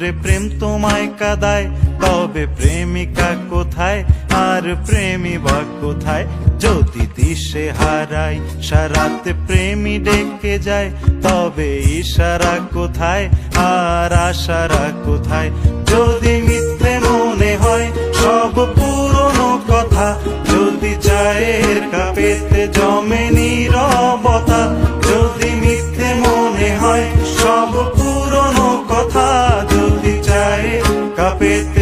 করে প্রেম তোমায় কাঁদায়, তবে প্রেমিকা কোথায় আর প্রেমী বা কোথায়? যদি দিশে হারাই সারাতে প্রেমী ডেকে যায়, তবে ইশারা কোথায় আর আশারা কোথায়? যদি মিথ্যে মনে হয় সব পুরনো কথা, যদি চায়ের কাপেতে জমে নীরবতা, যদি মিথ্যে মনে হয় সব পুরনো কথা, যদি চায়ের কাপেতে